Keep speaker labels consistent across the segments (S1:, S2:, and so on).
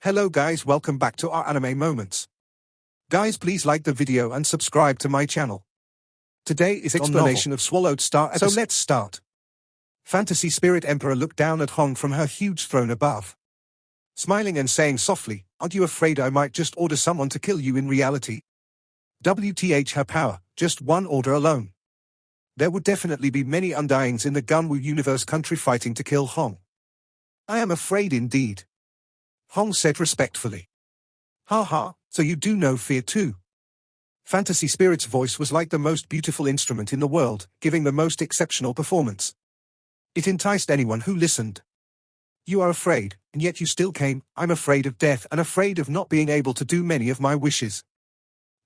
S1: Hello guys, welcome back to our anime moments. Guys, please like the video and subscribe to my channel. Today is explanation of Swallowed Star, so let's start. Fantasy Spirit Emperor looked down at Hong from her huge throne above. Smiling and saying softly, "Aren't you afraid I might just order someone to kill you in reality? WTH her power, just one order alone. There would definitely be many undyings in the Gunwu universe country fighting to kill Hong. I am afraid indeed." Hong said respectfully. "Ha ha, so you do know fear too." Fantasy Spirit's voice was like the most beautiful instrument in the world, giving the most exceptional performance. It enticed anyone who listened. "You are afraid, and yet you still came. I'm afraid of death and afraid of not being able to do many of my wishes,"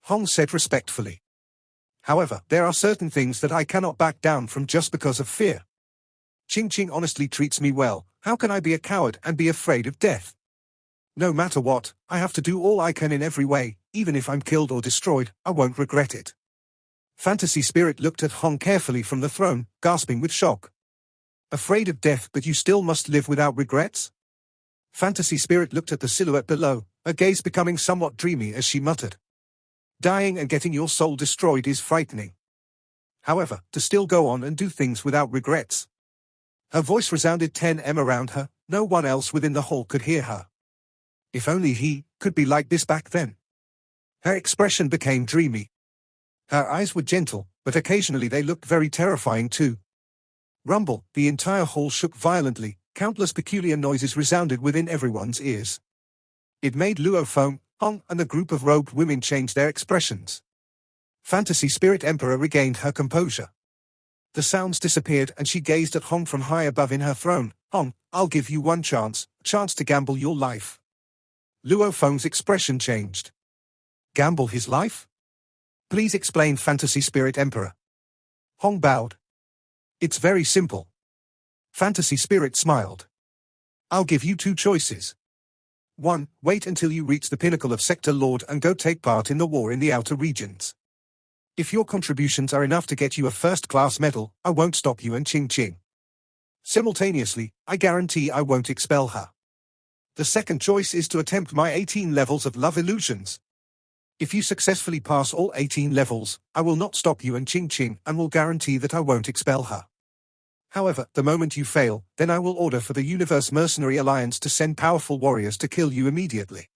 S1: Hong said respectfully. "However, there are certain things that I cannot back down from just because of fear. Ching Ching honestly treats me well. How can I be a coward and be afraid of death? No matter what, I have to do all I can in every way. Even if I'm killed or destroyed, I won't regret it." Fantasy Spirit looked at Hong carefully from the throne, gasping with shock. "Afraid of death, but you still must live without regrets?" Fantasy Spirit looked at the silhouette below, her gaze becoming somewhat dreamy as she muttered. "Dying and getting your soul destroyed is frightening. However, to still go on and do things without regrets." Her voice resounded 10 around her, no one else within the hall could hear her. If only he could be like this back then. Her expression became dreamy. Her eyes were gentle, but occasionally they looked very terrifying too. Rumble, the entire hall shook violently, countless peculiar noises resounded within everyone's ears. It made Luo Feng, Hong, and the group of robed women change their expressions. Fantasy Spirit Emperor regained her composure. The sounds disappeared and she gazed at Hong from high above in her throne. "Hong, I'll give you one chance, a chance to gamble your life." Luo Feng's expression changed. "Gamble his life? Please explain, Fantasy Spirit Emperor." Hong bowed. "It's very simple." Fantasy Spirit smiled. "I'll give you two choices. 1. Wait until you reach the pinnacle of Sector Lord and go take part in the war in the outer regions. If your contributions are enough to get you a first-class medal, I won't stop you and Ching Ching. Simultaneously, I guarantee I won't expel her. The second choice is to attempt my 18 levels of love illusions. If you successfully pass all 18 levels, I will not stop you and Ching Ching and will guarantee that I won't expel her. However, the moment you fail, then I will order for the Universe Mercenary Alliance to send powerful warriors to kill you immediately."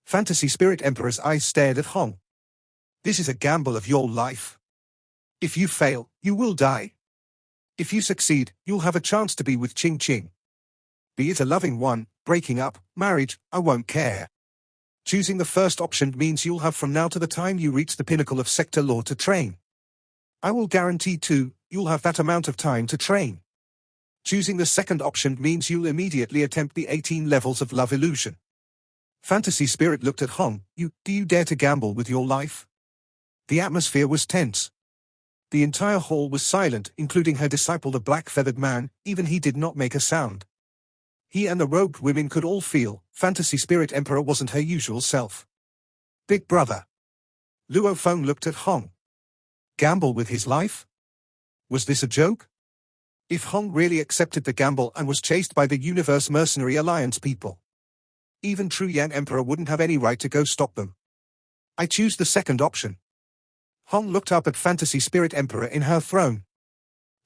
S1: Fantasy Spirit Emperor's eyes stared at Hong. "This is a gamble of your life. If you fail, you will die. If you succeed, you'll have a chance to be with Ching Ching. Be it a loving one, breaking up, marriage, I won't care. Choosing the first option means you'll have from now to the time you reach the pinnacle of Sector Lord to train. I will guarantee too, you'll have that amount of time to train. Choosing the second option means you'll immediately attempt the 18 levels of love illusion." Fantasy Spirit looked at Hong. Do you dare to gamble with your life?" The atmosphere was tense. The entire hall was silent, including her disciple the black-feathered man. Even he did not make a sound. He and the robed women could all feel Fantasy Spirit Emperor wasn't her usual self. "Big brother." Luo Feng looked at Hong. Gamble with his life? Was this a joke? If Hong really accepted the gamble and was chased by the Universe Mercenary Alliance people, even True Yang Emperor wouldn't have any right to go stop them. "I choose the second option." Hong looked up at Fantasy Spirit Emperor in her throne.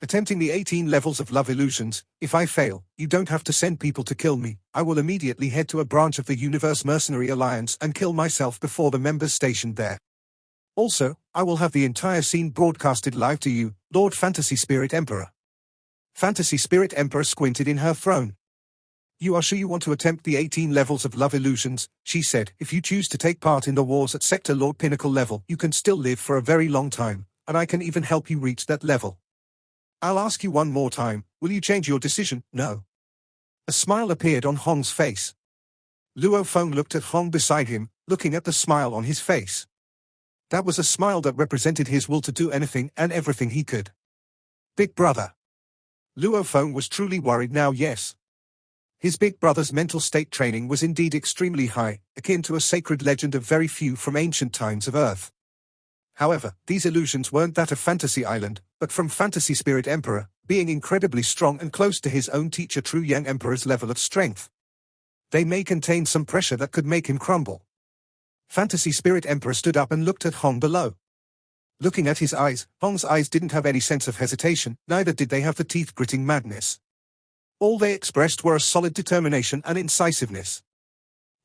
S1: "Attempting the 18 levels of love illusions, if I fail, you don't have to send people to kill me. I will immediately head to a branch of the Universe Mercenary Alliance and kill myself before the members stationed there. Also, I will have the entire scene broadcasted live to you, Lord Fantasy Spirit Emperor." Fantasy Spirit Emperor squinted in her throne. "You are sure you want to attempt the 18 levels of love illusions?" she said. "If you choose to take part in the wars at Sector Lord Pinnacle level, you can still live for a very long time, and I can even help you reach that level. I'll ask you one more time, will you change your decision?" "No." A smile appeared on Hong's face. Luo Feng looked at Hong beside him, looking at the smile on his face. That was a smile that represented his will to do anything and everything he could. "Big brother." Luo Feng was truly worried now. Yes. His big brother's mental state training was indeed extremely high, akin to a sacred legend of very few from ancient times of Earth. However, these illusions weren't that of Fantasy Island, but from Fantasy Spirit Emperor, being incredibly strong and close to his own teacher True Yang Emperor's level of strength. They may contain some pressure that could make him crumble. Fantasy Spirit Emperor stood up and looked at Hong below. Looking at his eyes, Hong's eyes didn't have any sense of hesitation, neither did they have the teeth-gritting madness. All they expressed were a solid determination and incisiveness.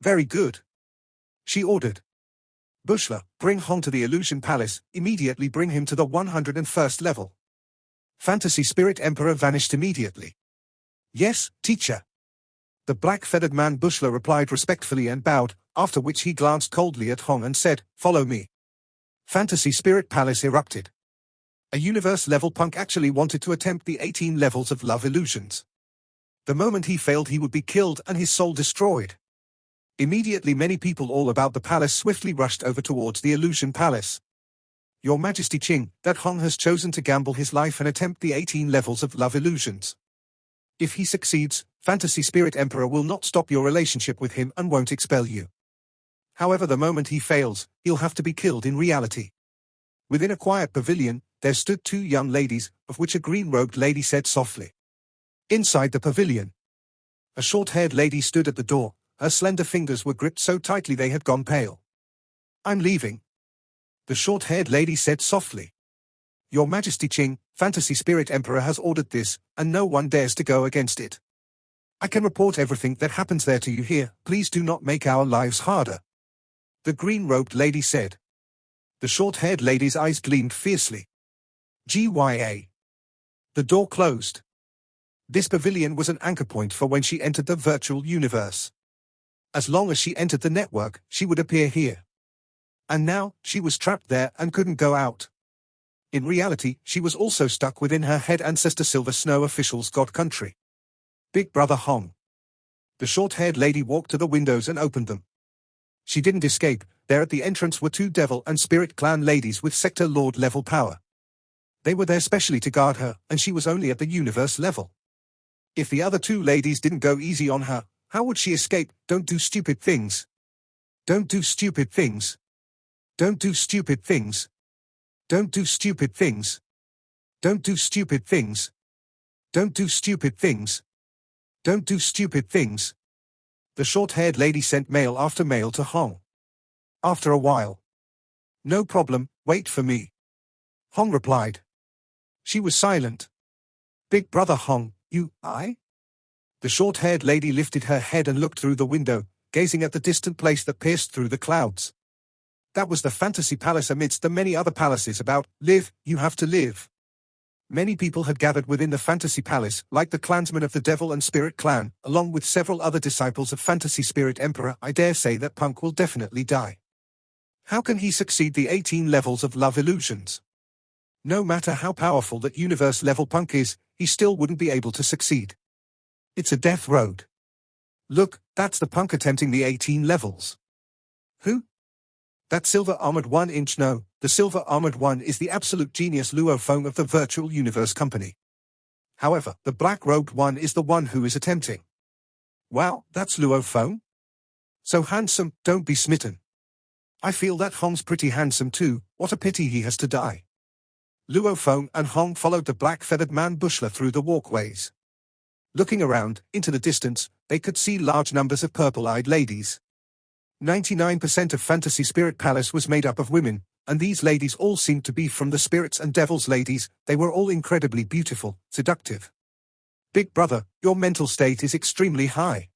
S1: Very good, she ordered. Bushler, bring Hong to the Illusion Palace, immediately bring him to the 101st level. Fantasy Spirit Emperor vanished immediately. Yes, teacher. The black-feathered man Bushler replied respectfully and bowed, after which he glanced coldly at Hong and said, "Follow me." Fantasy Spirit Palace erupted. A universe-level punk actually wanted to attempt the 18 levels of love illusions. The moment he failed he would be killed and his soul destroyed. Immediately many people all about the palace swiftly rushed over towards the Illusion Palace. Your Majesty Qing, that Hong has chosen to gamble his life and attempt the 18 levels of love illusions. If he succeeds, Fantasy Spirit Emperor will not stop your relationship with him and won't expel you. However, the moment he fails, he'll have to be killed in reality. Within a quiet pavilion, there stood two young ladies, of which a green-robed lady said softly. Inside the pavilion, a short-haired lady stood at the door. Her slender fingers were gripped so tightly they had gone pale. "I'm leaving," the short-haired lady said softly. "Your Majesty Qing, Fantasy Spirit Emperor has ordered this, and no one dares to go against it. I can report everything that happens there to you here. Please do not make our lives harder," the green-robed lady said. The short-haired lady's eyes gleamed fiercely. GYA. The door closed. This pavilion was an anchor point for when she entered the virtual universe. As long as she entered the network, she would appear here. And now, she was trapped there and couldn't go out. In reality, she was also stuck within her head ancestor Silver Snow official's god country. Big Brother Hong. The short-haired lady walked to the windows and opened them. She didn't escape. There at the entrance were two Devil and Spirit Clan ladies with Sector Lord level power. They were there specially to guard her, and she was only at the universe level. If the other two ladies didn't go easy on her, how would she escape? Don't do stupid things. Don't do stupid things. Don't do stupid things. Don't do stupid things. Don't do stupid things. Don't do stupid things. Don't do stupid things. The short-haired lady sent mail after mail to Hong. After a while. "No problem, wait for me," Hong replied. She was silent. "Big Brother Hong, I?" The short-haired lady lifted her head and looked through the window, gazing at the distant place that pierced through the clouds. That was the Fantasy Palace amidst the many other palaces about, "Live, you have to live." Many people had gathered within the Fantasy Palace, like the clansmen of the Devil and Spirit Clan, along with several other disciples of Fantasy Spirit Emperor. I dare say that Punk will definitely die. How can he succeed the 18 levels of love illusions? No matter how powerful that universe-level Punk is, he still wouldn't be able to succeed. It's a death road. Look, that's the Punk attempting the 18 levels. Who? That silver-armored 1-inch? No, the silver-armored one is the absolute genius Luo Feng of the Virtual Universe Company. However, the black-robed one is the one who is attempting. Wow, that's Luo Feng? So handsome, don't be smitten. I feel that Hong's pretty handsome too. What a pity he has to die. Luo Feng and Hong followed the black-feathered man Bushler through the walkways. Looking around, into the distance, they could see large numbers of purple-eyed ladies. 99% of Fantasy Spirit Palace was made up of women, and these ladies all seemed to be from the Spirits and Devils ladies. They were all incredibly beautiful, seductive. Big Brother, your mental state is extremely high.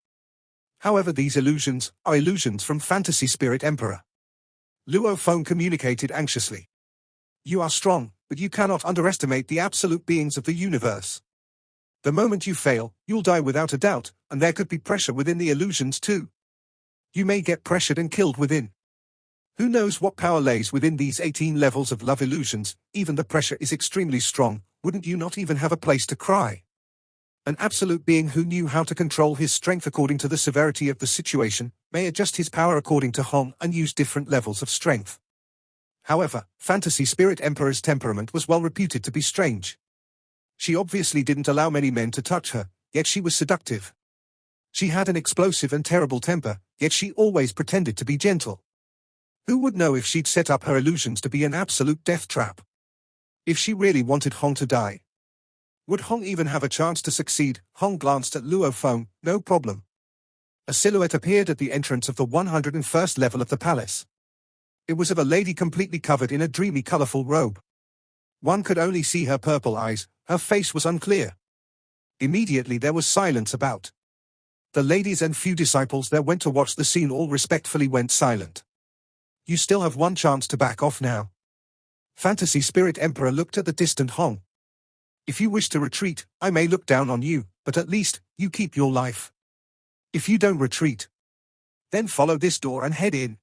S1: However, these illusions are illusions from Fantasy Spirit Emperor. Luo Feng communicated anxiously. You are strong, but you cannot underestimate the absolute beings of the universe. The moment you fail, you'll die without a doubt, and there could be pressure within the illusions too. You may get pressured and killed within. Who knows what power lays within these 18 levels of love illusions? Even the pressure is extremely strong. Wouldn't you not even have a place to cry? An absolute being who knew how to control his strength according to the severity of the situation, may adjust his power according to Hong and use different levels of strength. However, Fantasy Spirit Emperor's temperament was well reputed to be strange. She obviously didn't allow many men to touch her, yet she was seductive. She had an explosive and terrible temper, yet she always pretended to be gentle. Who would know if she'd set up her illusions to be an absolute death trap? If she really wanted Hong to die, would Hong even have a chance to succeed? Hong glanced at Luo Feng. No problem. A silhouette appeared at the entrance of the 101st level of the palace. It was of a lady completely covered in a dreamy colorful robe. One could only see her purple eyes, her face was unclear. Immediately there was silence about. The ladies and few disciples that went to watch the scene all respectfully went silent. You still have one chance to back off now. Fantasy Spirit Emperor looked at the distant Hong. If you wish to retreat, I may look down on you, but at least, you keep your life. If you don't retreat, then follow this door and head in.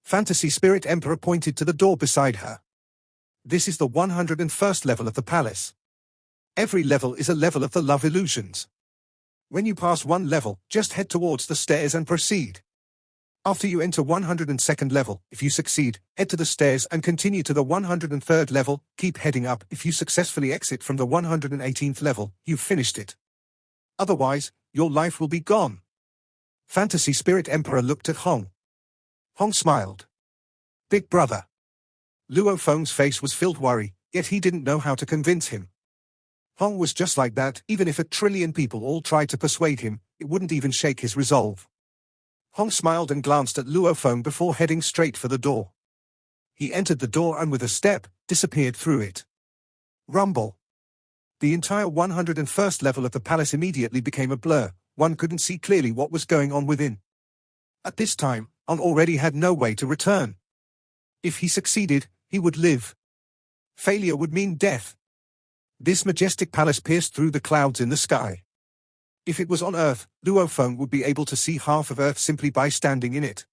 S1: Fantasy Spirit Emperor pointed to the door beside her. This is the 101st level of the palace. Every level is a level of the love illusions. When you pass one level, just head towards the stairs and proceed. After you enter 102nd level, if you succeed, head to the stairs and continue to the 103rd level, keep heading up. If you successfully exit from the 118th level, you've finished it. Otherwise, your life will be gone. Fantasy Spirit Emperor looked at Hong. Hong smiled. Big brother. Luo Feng's face was filled worry, yet he didn't know how to convince him. Hong was just like that, even if 1 trillion people all tried to persuade him, it wouldn't even shake his resolve. Hong smiled and glanced at Luo Feng before heading straight for the door. He entered the door and with a step, disappeared through it. Rumble. The entire 101st level of the palace immediately became a blur, one couldn't see clearly what was going on within. At this time, Hong already had no way to return. If he succeeded, he would live. Failure would mean death. This majestic palace pierced through the clouds in the sky. If it was on Earth, Luo Feng would be able to see half of Earth simply by standing in it.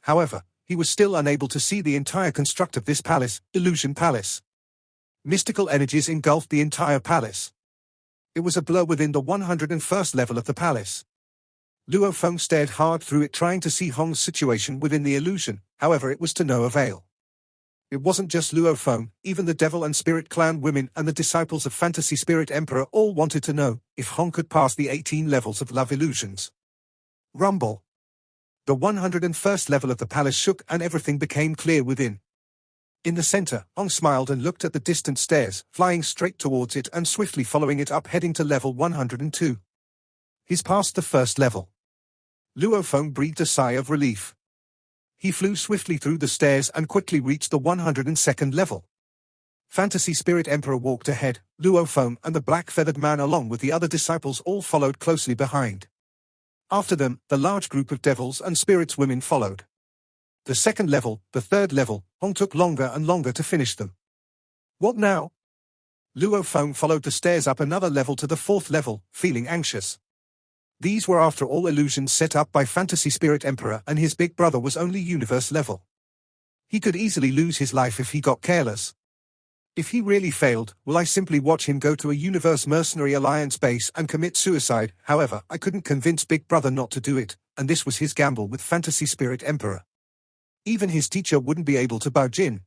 S1: However, he was still unable to see the entire construct of this palace, Illusion Palace. Mystical energies engulfed the entire palace. It was a blur within the 101st level of the palace. Luo Feng stared hard through it trying to see Hong's situation within the illusion, however it was to no avail. It wasn't just Luo Feng, even the Devil and Spirit Clan women and the disciples of Fantasy Spirit Emperor all wanted to know if Hong could pass the 18 levels of love illusions. Rumble. The 101st level of the palace shook and everything became clear within. In the center, Hong smiled and looked at the distant stairs, flying straight towards it and swiftly following it up heading to level 102. He's passed the first level. Luo Feng breathed a sigh of relief. He flew swiftly through the stairs and quickly reached the 102nd level. Fantasy Spirit Emperor walked ahead, Luo Feng and the black-feathered man along with the other disciples all followed closely behind. After them, the large group of devils and spirits women followed. The second level, the third level, Hong took longer and longer to finish them. What now? Luo Feng followed the stairs up another level to the fourth level, feeling anxious. These were after all illusions set up by Fantasy Spirit Emperor and his big brother was only universe level. He could easily lose his life if he got careless. If he really failed, will I simply watch him go to a Universe Mercenary Alliance base and commit suicide? However, I couldn't convince Big Brother not to do it, and this was his gamble with Fantasy Spirit Emperor. Even his teacher wouldn't be able to budge in.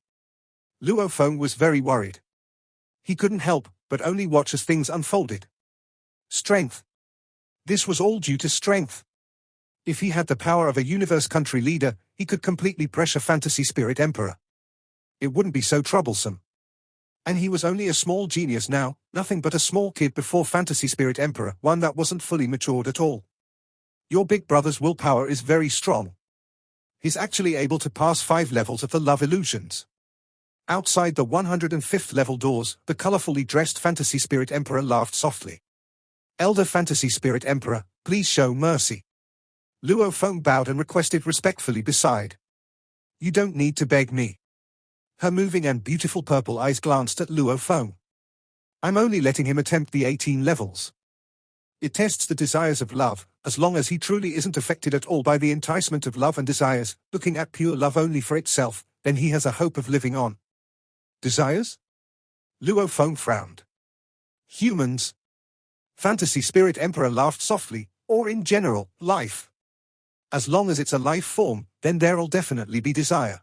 S1: Luo Feng was very worried. He couldn't help, but only watch as things unfolded. Strength. This was all due to strength. If he had the power of a universe country leader, he could completely pressure Fantasy Spirit Emperor. It wouldn't be so troublesome. And he was only a small genius now, nothing but a small kid before Fantasy Spirit Emperor, one that wasn't fully matured at all. Your big brother's willpower is very strong. He's actually able to pass 5 levels of the love illusions. Outside the 105th level doors, the colorfully dressed Fantasy Spirit Emperor laughed softly. Elder Fantasy Spirit Emperor, please show mercy. Luo Feng bowed and requested respectfully beside. You don't need to beg me. Her moving and beautiful purple eyes glanced at Luo Feng. I'm only letting him attempt the 18 levels. It tests the desires of love, as long as he truly isn't affected at all by the enticement of love and desires, looking at pure love only for itself, then he has a hope of living on. Desires? Luo Feng frowned. Humans. Fantasy Spirit Emperor laughed softly, or in general, life. As long as it's a life form, then there'll definitely be desire.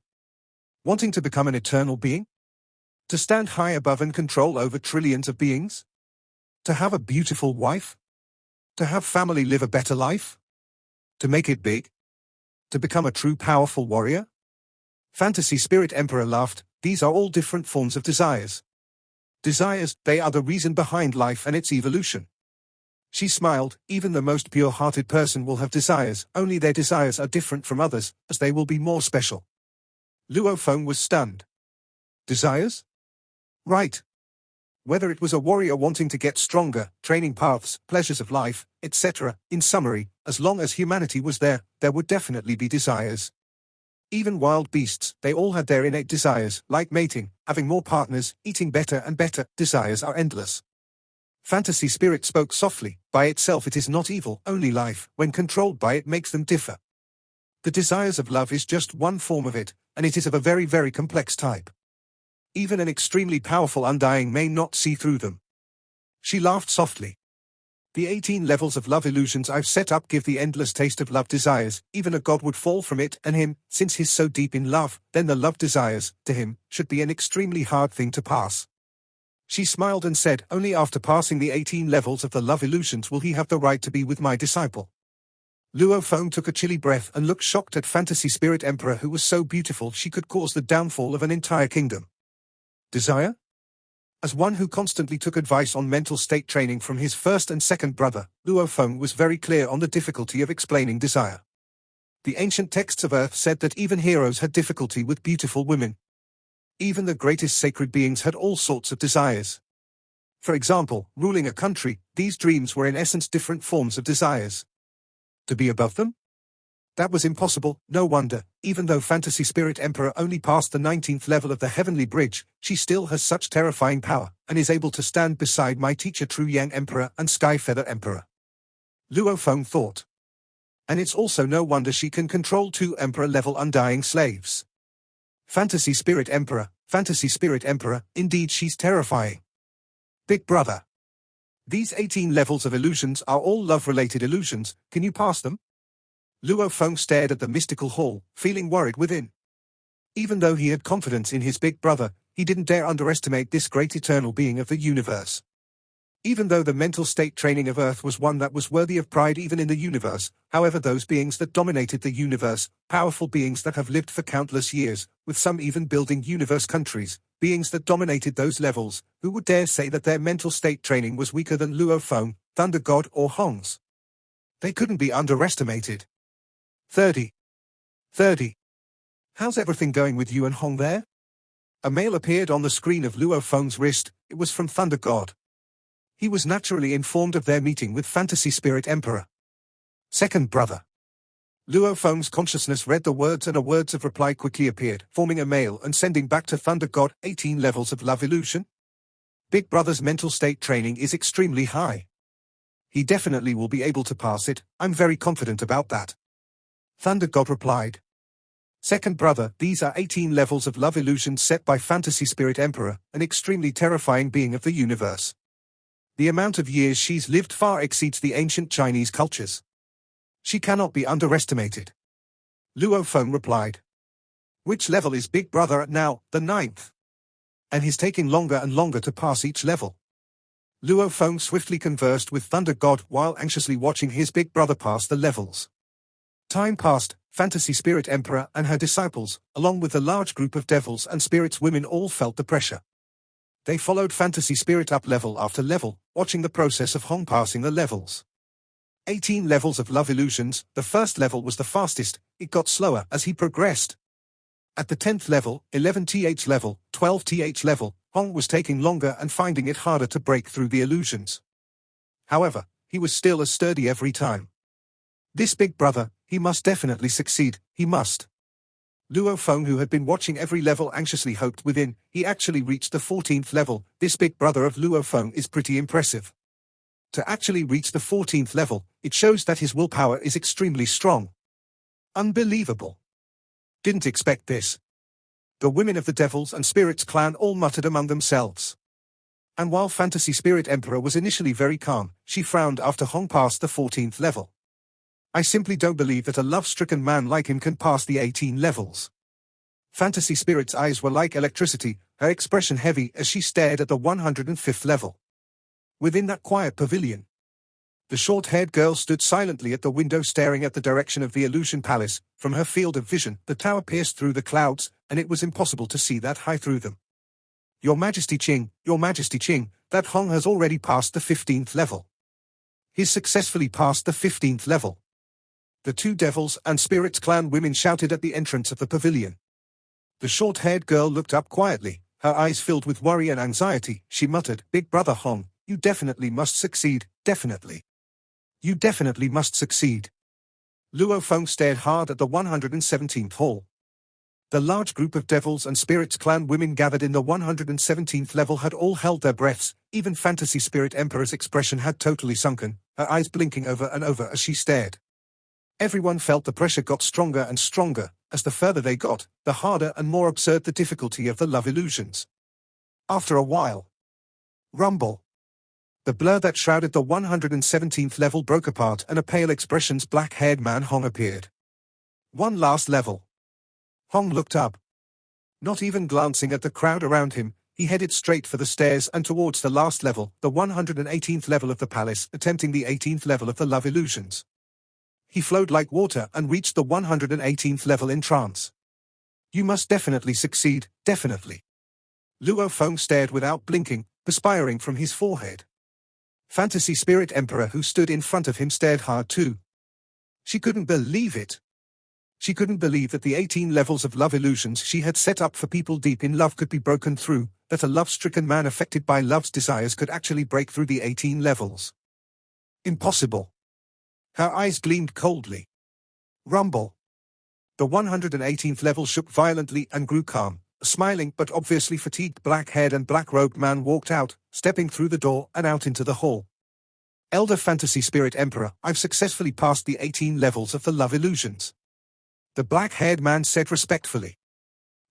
S1: Wanting to become an eternal being? To stand high above and control over trillions of beings? To have a beautiful wife? To have family live a better life? To make it big? To become a true powerful warrior? Fantasy Spirit Emperor laughed, these are all different forms of desires. Desires, they are the reason behind life and its evolution. She smiled. Even the most pure-hearted person will have desires, only their desires are different from others, as they will be more special. Luo Feng was stunned. Desires? Right. Whether it was a warrior wanting to get stronger, training paths, pleasures of life, etc., in summary, as long as humanity was there would definitely be desires. Even wild beasts, they all had their innate desires, like mating, having more partners, eating better and better. Desires are endless. Fantasy Spirit spoke softly. By itself it is not evil, only life, when controlled by it, makes them differ. The desires of love is just one form of it, and it is of a very, very complex type. Even an extremely powerful undying may not see through them. She laughed softly. The 18 levels of love illusions I've set up give the endless taste of love desires. Even a god would fall from it, and him, since he's so deep in love, then the love desires, to him, should be an extremely hard thing to pass. She smiled and said, only after passing the 18 levels of the love illusions will he have the right to be with my disciple. Luo Feng took a chilly breath and looked shocked at Fantasy Spirit Emperor, who was so beautiful she could cause the downfall of an entire kingdom. Desire? As one who constantly took advice on mental state training from his first and second brother, Luo Feng was very clear on the difficulty of explaining desire. The ancient texts of Earth said that even heroes had difficulty with beautiful women. Even the greatest sacred beings had all sorts of desires. For example, ruling a country, these dreams were in essence different forms of desires. To be above them? That was impossible. No wonder, even though Fantasy Spirit Emperor only passed the 19th level of the Heavenly Bridge, she still has such terrifying power, and is able to stand beside my teacher True Yang Emperor and Sky Feather Emperor. Luo Feng thought. And it's also no wonder she can control 2 Emperor-level undying slaves. Fantasy Spirit Emperor, indeed she's terrifying. Big brother. These 18 levels of illusions are all love-related illusions, can you pass them? Luo Feng stared at the mystical hall, feeling worried within. Even though he had confidence in his big brother, he didn't dare underestimate this great eternal being of the universe. Even though the mental state training of Earth was one that was worthy of pride even in the universe, however, those beings that dominated the universe, powerful beings that have lived for countless years, with some even building universe countries, beings that dominated those levels, who would dare say that their mental state training was weaker than Luo Feng, Thunder God or Hong's? They couldn't be underestimated. 30. How's everything going with you and Hong there? A mail appeared on the screen of Luo Feng's wrist. It was from Thunder God. He was naturally informed of their meeting with Fantasy Spirit Emperor. Second brother. Luo Feng's consciousness read the words, and a words of reply quickly appeared, forming a mail and sending back to Thunder God. 18 levels of love illusion? Big brother's mental state training is extremely high. He definitely will be able to pass it, I'm very confident about that. Thunder God replied. Second brother, these are 18 levels of love illusions set by Fantasy Spirit Emperor, an extremely terrifying being of the universe. The amount of years she's lived far exceeds the ancient Chinese cultures. She cannot be underestimated. Luo Feng replied. Which level is Big Brother at now? The 9th. And he's taking longer and longer to pass each level. Luo Feng swiftly conversed with Thunder God while anxiously watching his big brother pass the levels. Time passed. Fantasy Spirit Emperor and her disciples, along with a large group of devils and spirits women, all felt the pressure. They followed Fantasy Spirit up level after level, watching the process of Hong passing the levels. 18 levels of love illusions. The first level was the fastest, it got slower as he progressed. At the 10th level, 11th level, 12th level, Hong was taking longer and finding it harder to break through the illusions. However, he was still as sturdy every time. This big brother, he must definitely succeed, he must. Luo Feng, who had been watching every level, anxiously hoped within. He actually reached the 14th level. This big brother of Luo Feng is pretty impressive. To actually reach the 14th level, it shows that his willpower is extremely strong. Unbelievable. Didn't expect this. The women of the Devils and Spirits clan all muttered among themselves. And while Fantasy Spirit Emperor was initially very calm, she frowned after Hong passed the 14th level. I simply don't believe that a love-stricken man like him can pass the 18 levels. Fantasy Spirit's eyes were like electricity, her expression heavy as she stared at the 105th level. Within that quiet pavilion, the short-haired girl stood silently at the window, staring at the direction of the illusion palace. From her field of vision, the tower pierced through the clouds, and it was impossible to see that high through them. Your Majesty Qing, that Hong has already passed the 15th level. He's successfully passed the 15th level. The two Devils and Spirits clan women shouted at the entrance of the pavilion. The short-haired girl looked up quietly, her eyes filled with worry and anxiety. She muttered, "Big brother Hong, you definitely must succeed, definitely. You definitely must succeed." Luo Feng stared hard at the 117th hall. The large group of Devils and Spirits clan women gathered in the 117th level had all held their breaths. Even Fantasy Spirit Emperor's expression had totally sunken, her eyes blinking over and over as she stared. Everyone felt the pressure got stronger and stronger. As the further they got, the harder and more absurd the difficulty of the love illusions. After a while, rumble. The blur that shrouded the 117th level broke apart and a pale expression's black-haired man Hong appeared. One last level. Hong looked up. Not even glancing at the crowd around him, he headed straight for the stairs and towards the last level, the 118th level of the palace, attempting the 18th level of the love illusions. He flowed like water and reached the 118th level in trance. "You must definitely succeed, definitely." Luo Feng stared without blinking, perspiring from his forehead. Fantasy Spirit Emperor who stood in front of him stared hard too. She couldn't believe it. She couldn't believe that the 18 levels of love illusions she had set up for people deep in love could be broken through, that a love-stricken man affected by love's desires could actually break through the 18 levels. Impossible. Her eyes gleamed coldly. Rumble. The 118th level shook violently and grew calm. A smiling but obviously fatigued black-haired and black-robed man walked out, stepping through the door and out into the hall. "Elder Fantasy Spirit Emperor, I've successfully passed the 18 levels of the love illusions," the black-haired man said respectfully.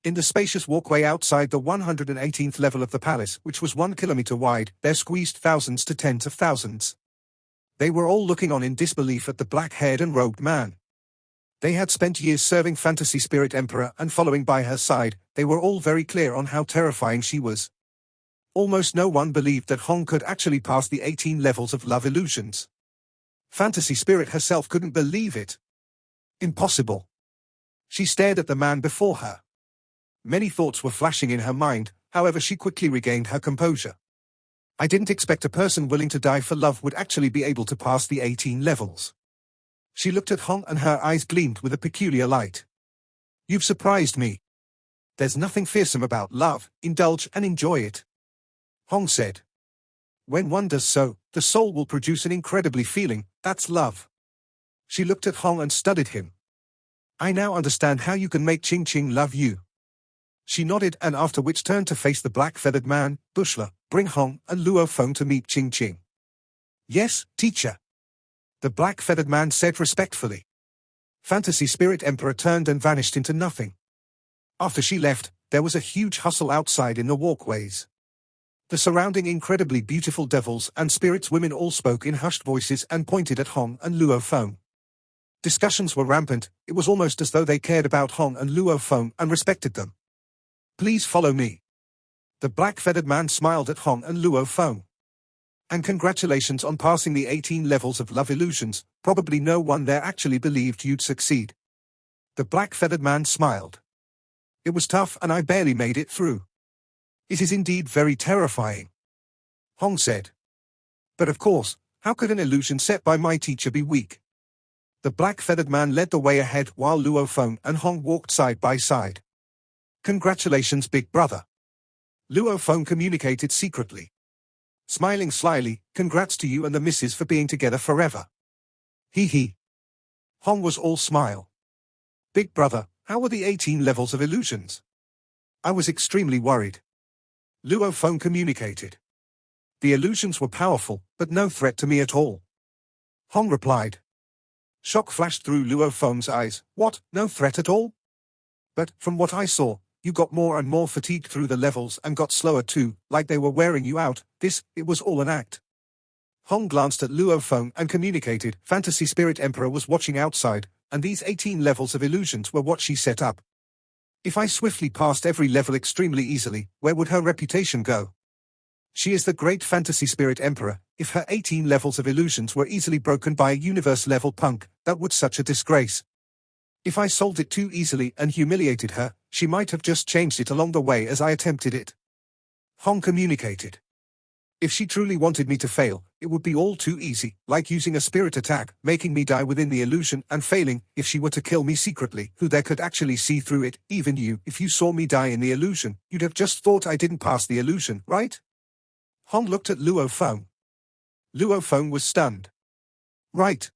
S1: In the spacious walkway outside the 118th level of the palace, which was 1 kilometer wide, there squeezed thousands to tens of thousands. They were all looking on in disbelief at the black-haired and robed man. They had spent years serving Fantasy Spirit Emperor and following by her side. They were all very clear on how terrifying she was. Almost no one believed that Hong could actually pass the 18 levels of love illusions. Fantasy Spirit herself couldn't believe it. Impossible. She stared at the man before her. Many thoughts were flashing in her mind, however she quickly regained her composure. "I didn't expect a person willing to die for love would actually be able to pass the 18 levels." She looked at Hong and her eyes gleamed with a peculiar light. "You've surprised me. There's nothing fearsome about love, indulge and enjoy it," Hong said. "When one does so, the soul will produce an incredibly feeling, that's love." She looked at Hong and studied him. "I now understand how you can make Ching Ching love you." She nodded and after which turned to face the black-feathered man. "Bushla, bring Hong and Luo Feng to meet Ching Ching." "Yes, teacher," the black-feathered man said respectfully. Fantasy Spirit Emperor turned and vanished into nothing. After she left, there was a huge hustle outside in the walkways. The surrounding incredibly beautiful devils and spirits women all spoke in hushed voices and pointed at Hong and Luo Feng. Discussions were rampant. It was almost as though they cared about Hong and Luo Feng and respected them. "Please follow me." The black-feathered man smiled at Hong and Luo Feng. "And congratulations on passing the 18 levels of love illusions. Probably no one there actually believed you'd succeed." The black-feathered man smiled. "It was tough and I barely made it through." "It is indeed very terrifying," Hong said. "But of course, how could an illusion set by my teacher be weak?" The black-feathered man led the way ahead while Luo Feng and Hong walked side by side. "Congratulations, big brother," Luo Feng communicated secretly. Smiling slyly, "Congrats to you and the missus for being together forever." Hee hee. Hong was all smile. "Big brother, how were the 18 levels of illusions?" "I was extremely worried," Luo Feng communicated. "The illusions were powerful, but no threat to me at all," Hong replied. Shock flashed through Luo Feng's eyes. "What, no threat at all?" "But, from what I saw, you got more and more fatigued through the levels and got slower too, like they were wearing you out. It was all an act." Hong glanced at Luo Feng and communicated, Fantasy Spirit Emperor was watching outside, and these 18 levels of illusions were what she set up. If I swiftly passed every level extremely easily, where would her reputation go? She is the great Fantasy Spirit Emperor. If her 18 levels of illusions were easily broken by a universe-level punk, that would such a disgrace. If I solved it too easily and humiliated her, she might have just changed it along the way as I attempted it. Hong communicated. If she truly wanted me to fail, it would be all too easy, like using a spirit attack, making me die within the illusion and failing. If she were to kill me secretly, who there could actually see through it, even you, if you saw me die in the illusion, you'd have just thought I didn't pass the illusion, right? Hong looked at Luo Feng. Luo Feng was stunned. Right.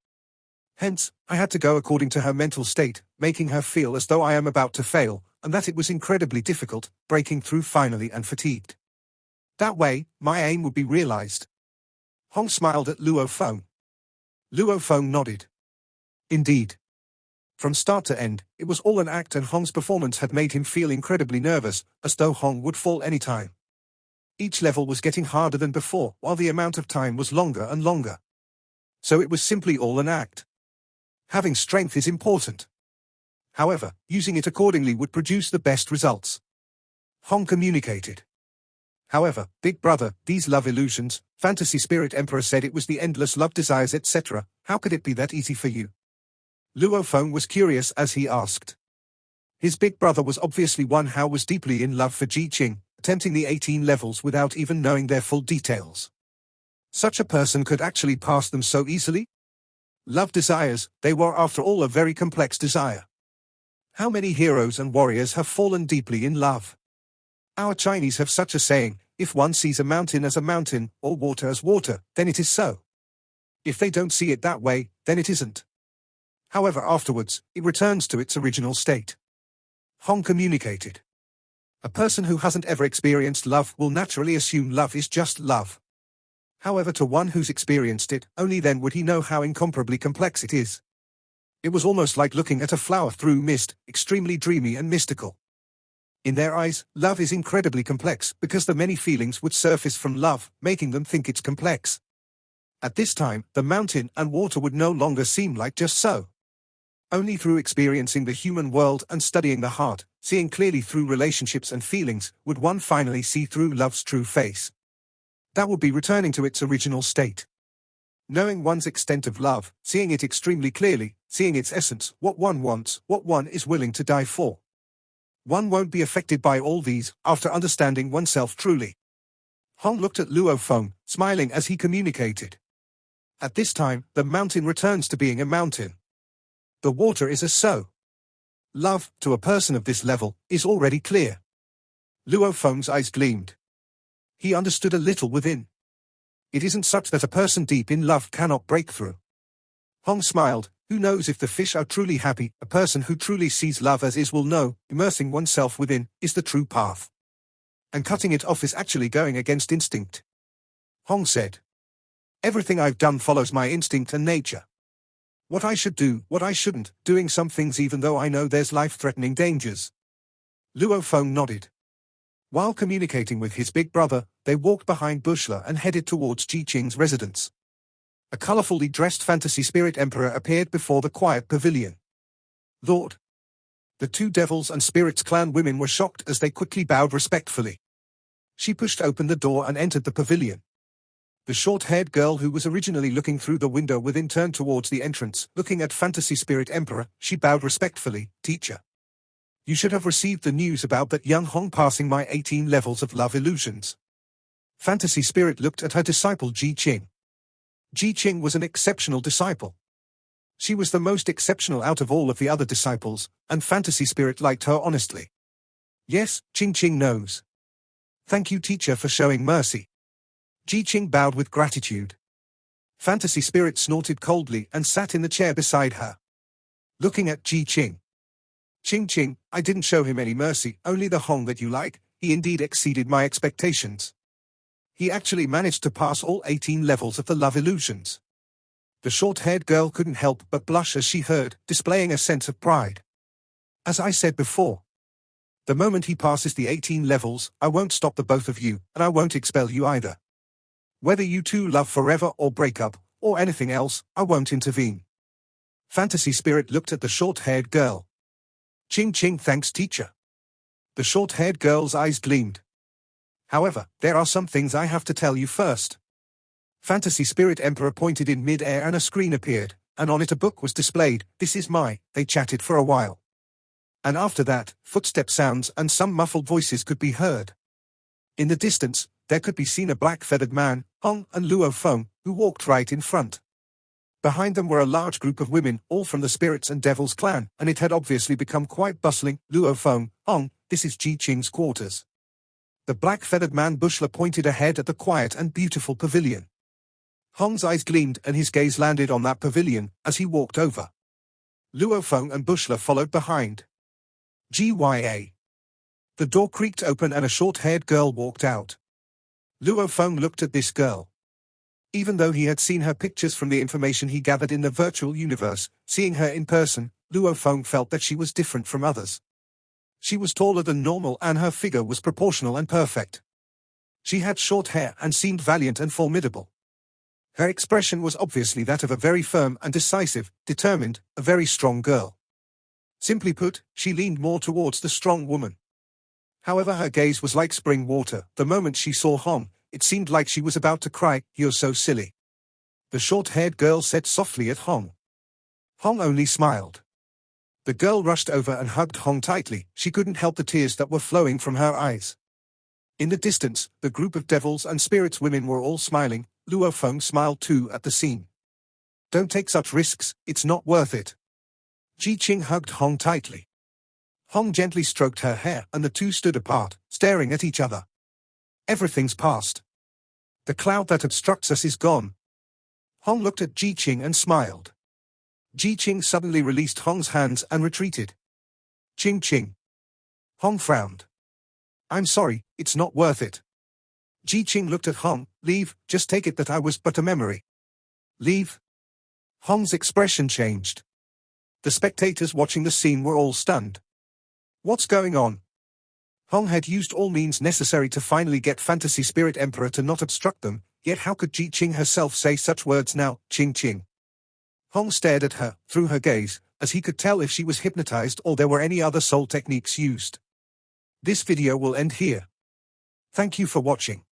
S1: Hence, I had to go according to her mental state, making her feel as though I am about to fail, and that it was incredibly difficult, breaking through finally and fatigued. That way, my aim would be realized. Hong smiled at Luo Feng. Luo Feng nodded. Indeed. From start to end, it was all an act, and Hong's performance had made him feel incredibly nervous, as though Hong would fall any time. Each level was getting harder than before, while the amount of time was longer and longer. So it was simply all an act. Having strength is important. However, using it accordingly would produce the best results. Hong communicated. However, Big Brother, these love illusions, Fantasy Spirit Emperor said it was the endless love desires etc. How could it be that easy for you? Luo Feng was curious as he asked. His big brother was obviously one who was deeply in love for Ji Qing, attempting the 18 levels without even knowing their full details. Such a person could actually pass them so easily? Love desires, they were after all a very complex desire. How many heroes and warriors have fallen deeply in love? Our Chinese have such a saying, if one sees a mountain as a mountain, or water as water, then it is so. If they don't see it that way, then it isn't. However, afterwards, it returns to its original state. Hong communicated. A person who hasn't ever experienced love will naturally assume love is just love. However, to one who's experienced it, only then would he know how incomparably complex it is. It was almost like looking at a flower through mist, extremely dreamy and mystical. In their eyes, love is incredibly complex, because the many feelings would surface from love, making them think it's complex. At this time, the mountain and water would no longer seem like just so. Only through experiencing the human world and studying the heart, seeing clearly through relationships and feelings, would one finally see through love's true face. That would be returning to its original state. Knowing one's extent of love, seeing it extremely clearly, seeing its essence, what one wants, what one is willing to die for. One won't be affected by all these, after understanding oneself truly. Hong looked at Luo Feng, smiling as he communicated. At this time, the mountain returns to being a mountain. The water is a so. Love, to a person of this level, is already clear. Luo Feng's eyes gleamed. He understood a little within. It isn't such that a person deep in love cannot break through. Hong smiled. Who knows if the fish are truly happy? A person who truly sees love as is will know, immersing oneself within, is the true path. And cutting it off is actually going against instinct. Hong said. Everything I've done follows my instinct and nature. What I should do, what I shouldn't, doing some things even though I know there's life-threatening dangers. Luo Feng nodded. While communicating with his big brother, they walked behind Bushla and headed towards Ji Qing's residence. A colorfully dressed Fantasy Spirit Emperor appeared before the quiet pavilion. Lord. The two Devils and Spirits clan women were shocked as they quickly bowed respectfully. She pushed open the door and entered the pavilion. The short-haired girl who was originally looking through the window within turned towards the entrance, looking at Fantasy Spirit Emperor. She bowed respectfully. Teacher. You should have received the news about that young Hong passing my 18 levels of love illusions. Fantasy Spirit looked at her disciple Ji Qing. Ji Qing was an exceptional disciple. She was the most exceptional out of all of the other disciples, and Fantasy Spirit liked her honestly. Yes, Qing knows. Thank you, teacher, for showing mercy. Ji Qing bowed with gratitude. Fantasy Spirit snorted coldly and sat in the chair beside her. Looking at Ji Qing. Qing, I didn't show him any mercy, only the Hong that you like. He indeed exceeded my expectations. He actually managed to pass all 18 levels of the love illusions. The short-haired girl couldn't help but blush as she heard, displaying a sense of pride. As I said before, the moment he passes the 18 levels, I won't stop the both of you, and I won't expel you either. Whether you two love forever or break up, or anything else, I won't intervene. Fantasy Spirit looked at the short-haired girl. Qing, thanks, teacher. The short-haired girl's eyes gleamed. However, there are some things I have to tell you first. Fantasy Spirit Emperor pointed in mid-air and a screen appeared, and on it a book was displayed. This is my. They chatted for a while. And after that, footstep sounds and some muffled voices could be heard. In the distance, there could be seen a black-feathered man, Hong and Luo Feng, who walked right in front. Behind them were a large group of women, all from the Spirits and Devils clan, and it had obviously become quite bustling. Luo Feng, Hong, this is Ji Qing's quarters. The black-feathered man Bushla pointed ahead at the quiet and beautiful pavilion. Hong's eyes gleamed and his gaze landed on that pavilion as he walked over. Luo Feng and Bushla followed behind. GYA. The door creaked open and a short-haired girl walked out. Luo Feng looked at this girl. Even though he had seen her pictures from the information he gathered in the virtual universe, seeing her in person, Luo Feng felt that she was different from others. She was taller than normal and her figure was proportional and perfect. She had short hair and seemed valiant and formidable. Her expression was obviously that of a very firm and decisive, determined, a very strong girl. Simply put, she leaned more towards the strong woman. However, her gaze was like spring water. The moment she saw Hong, it seemed like she was about to cry, "You're so silly." The short-haired girl said softly at Hong. Hong only smiled. The girl rushed over and hugged Hong tightly. She couldn't help the tears that were flowing from her eyes. In the distance, the group of devils and spirits women were all smiling. Luo Feng smiled too at the scene. "Don't take such risks, it's not worth it." Ji Qing hugged Hong tightly. Hong gently stroked her hair and the two stood apart, staring at each other. "Everything's past. The cloud that obstructs us is gone." Hong looked at Ji Qing and smiled. Ji Qing suddenly released Hong's hands and retreated. "Qing Qing." Hong frowned. "I'm sorry, it's not worth it." Ji Qing looked at Hong. "Leave, just take it that I was but a memory." "Leave?" Hong's expression changed. The spectators watching the scene were all stunned. What's going on? Hong had used all means necessary to finally get Fantasy Spirit Emperor to not obstruct them, yet how could Ji Qing herself say such words now? "Qing Qing." Hong stared at her, through her gaze, as he could tell if she was hypnotized or there were any other soul techniques used. This video will end here. Thank you for watching.